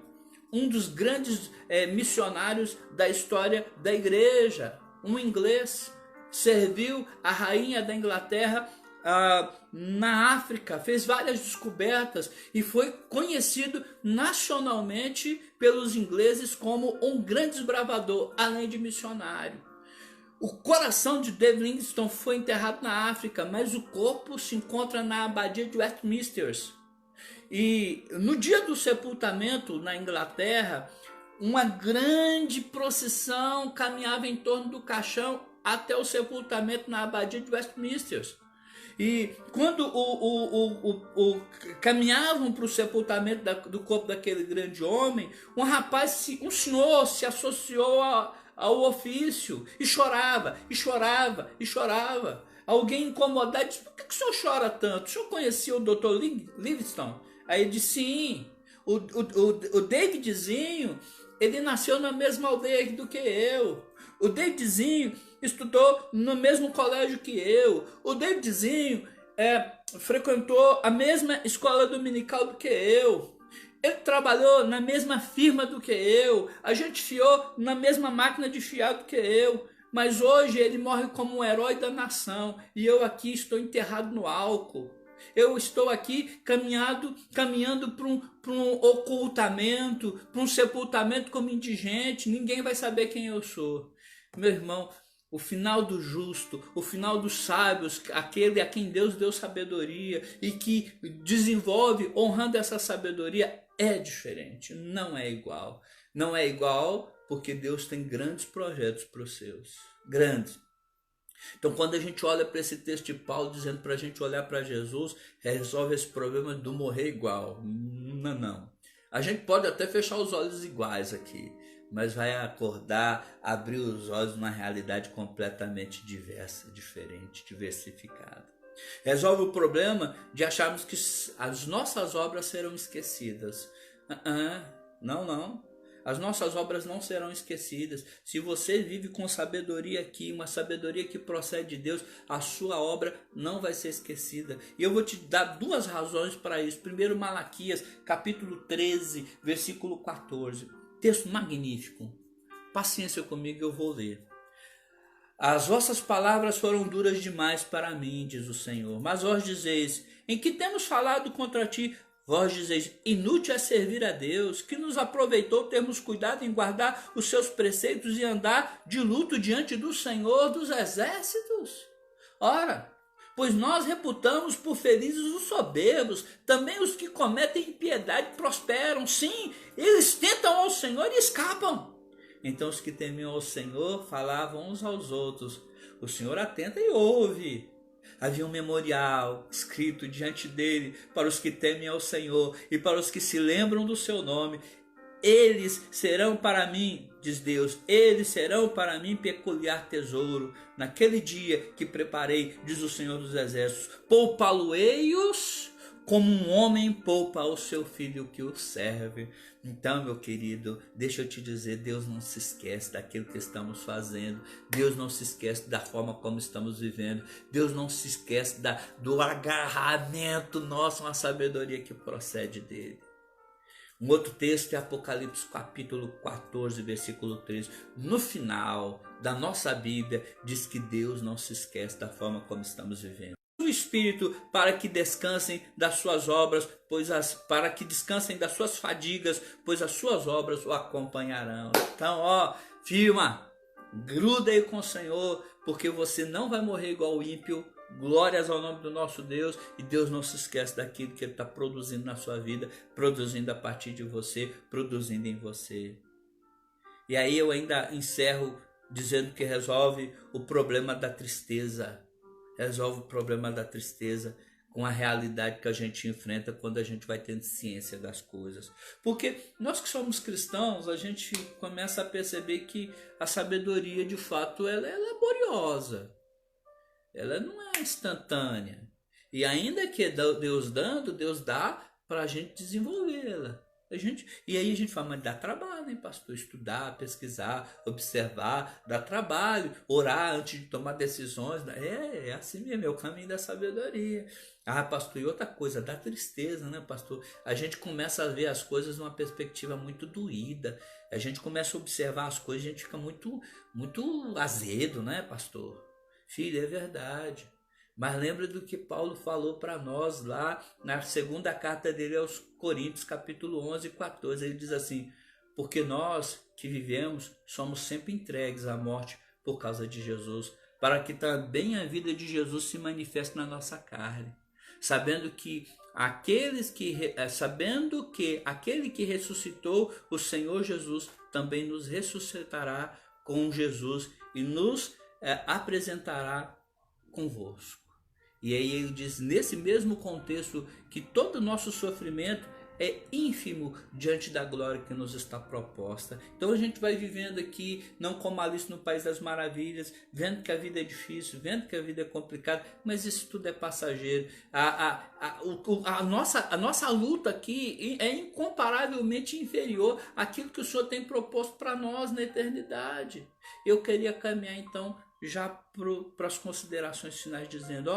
um dos grandes missionários da história da igreja, um inglês, serviu a rainha da Inglaterra na África, fez várias descobertas e foi conhecido nacionalmente pelos ingleses como um grande desbravador, além de missionário. O coração de David Livingstone foi enterrado na África, mas o corpo se encontra na abadia de Westminster. E no dia do sepultamento na Inglaterra, uma grande procissão caminhava em torno do caixão até o sepultamento na abadia de Westminster. E quando caminhavam para o sepultamento do corpo daquele grande homem, um senhor se associou ao ofício e chorava, e chorava, e chorava. Alguém incomodado disse: por que o senhor chora tanto? O senhor conhecia o Dr. Livingstone? Aí ele disse: sim, o Davidzinho, ele nasceu na mesma aldeia do que eu. O Davidzinho estudou no mesmo colégio que eu. O Davidzinho frequentou a mesma escola dominical do que eu. Ele trabalhou na mesma firma do que eu. A gente fiou na mesma máquina de fiar do que eu. Mas hoje ele morre como um herói da nação. E eu aqui estou enterrado no álcool. Eu estou aqui caminhando para um ocultamento, para um sepultamento como indigente. Ninguém vai saber quem eu sou. Meu irmão, o final do justo, o final dos sábios, aquele a quem Deus deu sabedoria e que desenvolve honrando essa sabedoria, é diferente, não é igual. Não é igual porque Deus tem grandes projetos para os seus, grandes. Então quando a gente olha para esse texto de Paulo dizendo para a gente olhar para Jesus, resolve esse problema do morrer igual. Não. A gente pode até fechar os olhos iguais aqui, mas vai acordar, abrir os olhos numa realidade completamente diversa, diferente, diversificada. Resolve o problema de acharmos que as nossas obras serão esquecidas. Não. As nossas obras não serão esquecidas. Se você vive com sabedoria aqui, uma sabedoria que procede de Deus, a sua obra não vai ser esquecida. E eu vou te dar duas razões para isso. Primeiro, Malaquias, capítulo 13, versículo 14. Texto magnífico. Paciência comigo, eu vou ler. As vossas palavras foram duras demais para mim, diz o Senhor. Mas vós dizeis: em que temos falado contra ti? Vós dizeis: inútil é servir a Deus, que nos aproveitou termos cuidado em guardar os seus preceitos e andar de luto diante do Senhor dos exércitos. Ora, pois nós reputamos por felizes os soberbos, também os que cometem impiedade prosperam. Sim, eles tentam ao Senhor e escapam. Então os que temiam ao Senhor falavam uns aos outros: o Senhor atenta e ouve. Havia um memorial escrito diante dele para os que temem ao Senhor e para os que se lembram do seu nome. Eles serão para mim, diz Deus, eles serão para mim peculiar tesouro. Naquele dia que preparei, diz o Senhor dos Exércitos, poupá-lo-ei-os como um homem poupa ao seu filho que o serve. Então, meu querido, deixa eu te dizer, Deus não se esquece daquilo que estamos fazendo. Deus não se esquece da forma como estamos vivendo. Deus não se esquece do agarramento nosso à sabedoria que procede dele. Um outro texto é Apocalipse capítulo 14, versículo 13. No final da nossa Bíblia diz que Deus não se esquece da forma como estamos vivendo. O Espírito para que descansem das suas obras, para que descansem das suas fadigas, pois as suas obras o acompanharão. Então, firma, gruda aí com o Senhor, porque você não vai morrer igual o ímpio. Glórias ao nome do nosso Deus. E Deus não se esquece daquilo que Ele está produzindo na sua vida, produzindo a partir de você, produzindo em você. E aí eu ainda encerro dizendo que resolve o problema da tristeza. resolve o problema da tristeza com a realidade que a gente enfrenta quando a gente vai tendo ciência das coisas. Porque nós que somos cristãos, a gente começa a perceber que a sabedoria, de fato, ela é laboriosa. Ela não é instantânea. E ainda que Deus dando, Deus dá para a gente desenvolvê-la. E aí a gente fala, mas dá trabalho, hein, pastor? Estudar, pesquisar, observar, dá trabalho. Orar antes de tomar decisões. É assim mesmo, é o caminho da sabedoria. Ah, pastor, e outra coisa, dá tristeza, né, pastor? A gente começa a ver as coisas numa perspectiva muito doída. A gente começa a observar as coisas, a gente fica muito azedo, né, pastor? Filho, é verdade. Mas lembra do que Paulo falou para nós lá na segunda carta dele aos Coríntios, capítulo 11 e 14. Ele diz assim, porque nós que vivemos somos sempre entregues à morte por causa de Jesus, para que também a vida de Jesus se manifeste na nossa carne. Sabendo que aquele que ressuscitou o Senhor Jesus também nos ressuscitará com Jesus e nos apresentará convosco. E aí ele diz, nesse mesmo contexto, que todo o nosso sofrimento é ínfimo diante da glória que nos está proposta. Então a gente vai vivendo aqui, não como Alice no País das Maravilhas, vendo que a vida é difícil, vendo que a vida é complicada, mas isso tudo é passageiro. A nossa luta aqui é incomparavelmente inferior àquilo que o Senhor tem proposto para nós na eternidade. Eu queria caminhar então já para as considerações finais, dizendo,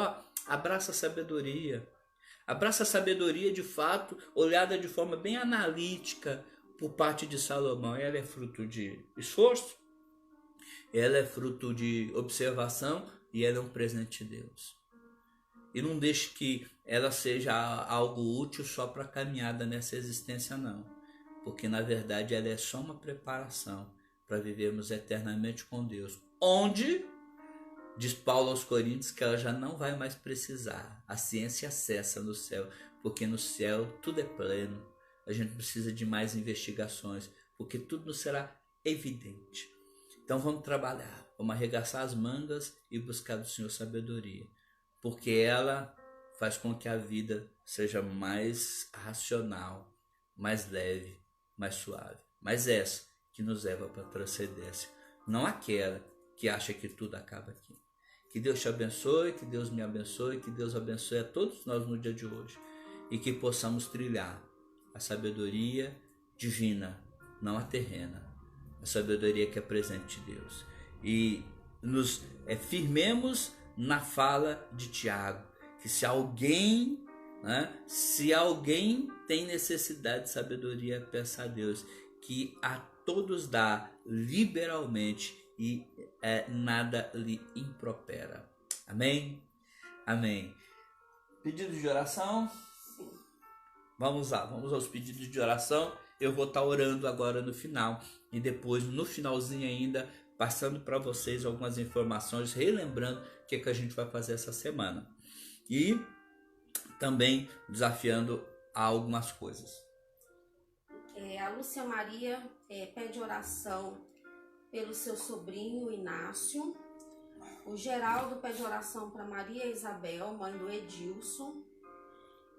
abraça a sabedoria. Abraça a sabedoria de fato, olhada de forma bem analítica por parte de Salomão. Ela é fruto de esforço, ela é fruto de observação e ela é um presente de Deus. E não deixe que ela seja algo útil só para a caminhada nessa existência, não. Porque na verdade ela é só uma preparação para vivermos eternamente com Deus. Onde, diz Paulo aos Coríntios, que ela já não vai mais precisar. A ciência cessa no céu, porque no céu tudo é pleno. A gente precisa de mais investigações, porque tudo nos será evidente. Então vamos trabalhar, vamos arregaçar as mangas e buscar do Senhor sabedoria, porque ela faz com que a vida seja mais racional, mais leve, mais suave. Mas essa que nos leva para a transcendência, não aquela que acha que tudo acaba aqui. Que Deus te abençoe, que Deus me abençoe, que Deus abençoe a todos nós no dia de hoje. E que possamos trilhar a sabedoria divina, não a terrena. A sabedoria que é presente de Deus. E nos firmemos na fala de Tiago. Que se alguém tem necessidade de sabedoria, peça a Deus. Que a todos dá liberalmente e nada lhe impropera. Amém? Amém. Pedidos de oração? Sim. Vamos lá, vamos aos pedidos de oração. Eu vou estar orando agora no final e depois no finalzinho ainda passando para vocês algumas informações, relembrando o que a gente vai fazer essa semana. E também desafiando a algumas coisas. A Lúcia Maria pede oração pelo seu sobrinho Inácio. O Geraldo pede oração para Maria Isabel, mãe do Edilson.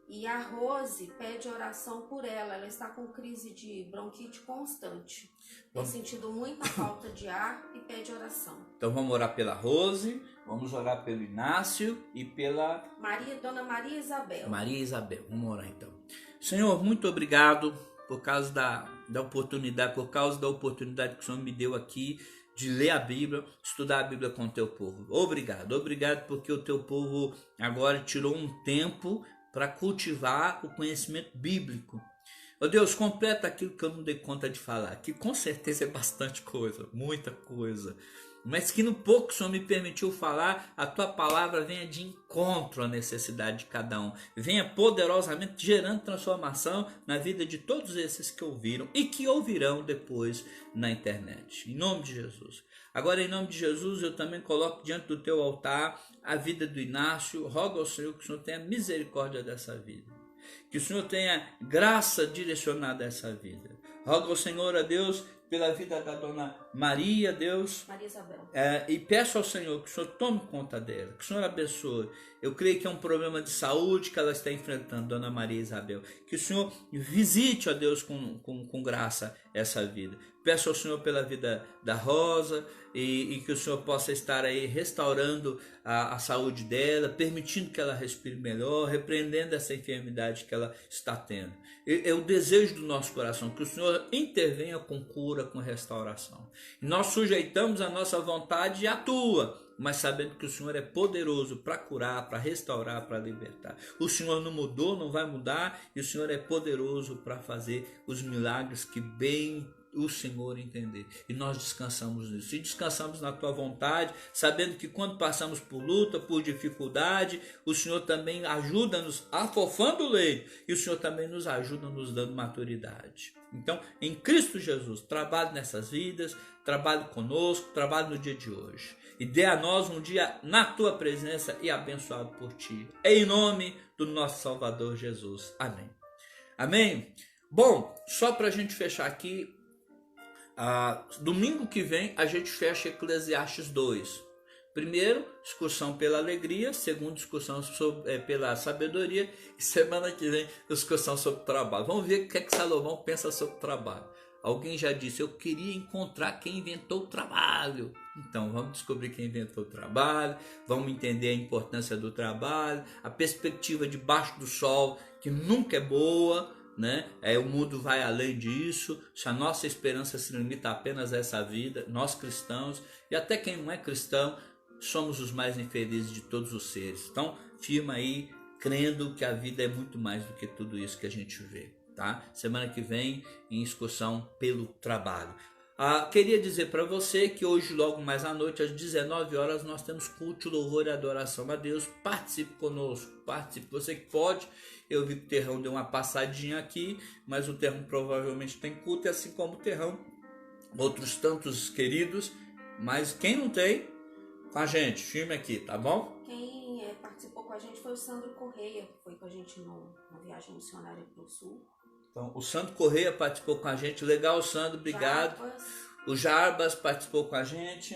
E a Rose pede oração por ela. Ela está com crise de bronquite constante. Tem sentido muita falta de ar e pede oração. Então vamos orar pela Rose, vamos orar pelo Inácio e pela Dona Maria Isabel. Maria Isabel, vamos orar então. Senhor, muito obrigado por causa da oportunidade, que o Senhor me deu aqui de ler a Bíblia, estudar a Bíblia com o teu povo. Obrigado porque o teu povo agora tirou um tempo para cultivar o conhecimento bíblico. Ó Deus, completa aquilo que eu não dei conta de falar, que com certeza é bastante coisa, muita coisa, mas que no pouco que o Senhor me permitiu falar, a tua palavra venha de encontro à necessidade de cada um, venha poderosamente gerando transformação na vida de todos esses que ouviram e que ouvirão depois na internet, em nome de Jesus. Agora, em nome de Jesus, eu também coloco diante do teu altar a vida do Inácio. Rogo ao Senhor que o Senhor tenha misericórdia dessa vida, que o Senhor tenha graça direcionada a essa vida. Rogo ao Senhor, a Deus, pela vida da dona Maria, Deus. Maria Isabel. E peço ao Senhor que o Senhor tome conta dela, que o Senhor abençoe. Eu creio que é um problema de saúde que ela está enfrentando, dona Maria Isabel. Que o Senhor visite, ó Deus, com graça essa vida. Peço ao Senhor pela vida da Rosa e que o Senhor possa estar aí restaurando a saúde dela, permitindo que ela respire melhor, repreendendo essa enfermidade que ela está tendo. É o desejo do nosso coração, que o Senhor intervenha com cura, com restauração. E nós sujeitamos a nossa vontade e a tua, mas sabendo que o Senhor é poderoso para curar, para restaurar, para libertar. O Senhor não mudou, não vai mudar, e o Senhor é poderoso para fazer os milagres que bem o Senhor entender. E nós descansamos nisso. E descansamos na tua vontade, sabendo que quando passamos por luta, por dificuldade, o Senhor também ajuda-nos afofando o leito, e o Senhor também nos ajuda nos dando maturidade. Então, em Cristo Jesus, trabalhe nessas vidas, trabalhe conosco, trabalhe no dia de hoje. E dê a nós um dia na tua presença e abençoado por ti. Em nome do nosso Salvador Jesus. Amém. Amém? Bom, só para a gente fechar aqui, domingo que vem a gente fecha Eclesiastes 2. Primeiro, discussão pela alegria. Segundo, discussão pela sabedoria. E semana que vem, discussão sobre trabalho. Vamos ver o que é que Salomão pensa sobre trabalho. Alguém já disse, eu queria encontrar quem inventou o trabalho. Então, vamos descobrir quem inventou o trabalho, vamos entender a importância do trabalho, a perspectiva debaixo do sol, que nunca é boa, né? O mundo vai além disso. Se a nossa esperança se limita apenas a essa vida, nós cristãos, e até quem não é cristão, somos os mais infelizes de todos os seres. Então, firma aí, crendo que a vida é muito mais do que tudo isso que a gente vê. Tá? Semana que vem em excursão pelo trabalho. Queria dizer para você que hoje, logo mais à noite, às 19 horas, nós temos culto, louvor e adoração a Deus. Participe conosco, participe. Você que pode, eu vi que o Terrão deu uma passadinha aqui, mas o Terrão provavelmente tem culto, e assim como o Terrão, outros tantos queridos, mas quem não tem, com a gente, firme aqui, tá bom? Quem participou com a gente foi o Sandro Correia, que foi com a gente numa viagem missionária para o Sul. Então, o Sandro Correia participou com a gente. Legal, Sandro, obrigado. O Jarbas participou com a gente.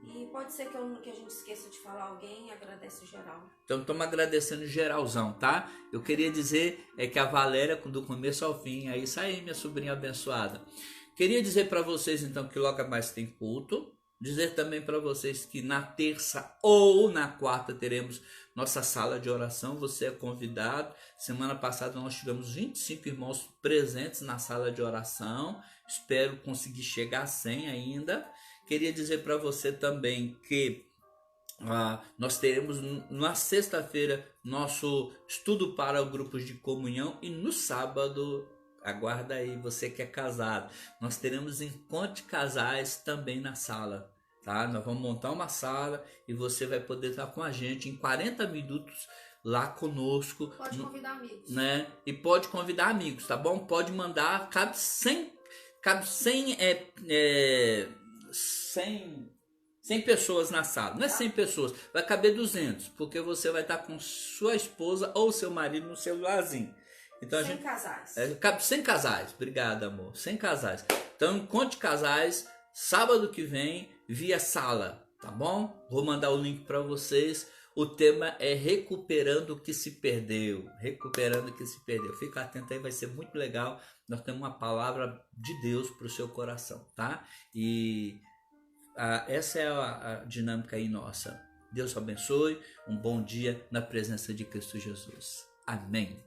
E pode ser que a gente esqueça de falar alguém, agradece geral. Então, estamos agradecendo geralzão, tá? Eu queria dizer que a Valéria, do começo ao fim, é isso aí, minha sobrinha abençoada. Queria dizer para vocês, então, que logo mais tem culto. Dizer também para vocês que na terça ou na quarta teremos nossa sala de oração. Você é convidado. Semana passada nós tivemos 25 irmãos presentes na sala de oração. Espero conseguir chegar a 100 ainda. Queria dizer para você também que nós teremos na sexta-feira nosso estudo para grupos de comunhão, e no sábado, aguarda aí, você que é casado, nós teremos encontro de casais também na sala, tá? Nós vamos montar uma sala e você vai poder estar com a gente em 40 minutos lá conosco. Pode convidar amigos, né? E pode convidar amigos, tá bom? Pode mandar, cabe 100 pessoas na sala, não é 100 pessoas, vai caber 200, porque você vai estar com sua esposa ou seu marido no celularzinho. Então 100 casais. Cabe 100 casais, obrigado amor, 100 casais. Então encontre casais, sábado que vem, via sala, tá bom? Vou mandar o link para vocês. O tema é recuperando o que se perdeu, recuperando o que se perdeu. Fica atento aí, vai ser muito legal. Nós temos uma palavra de Deus para o seu coração, tá? E essa é a dinâmica aí nossa. Deus abençoe, um bom dia na presença de Cristo Jesus. Amém.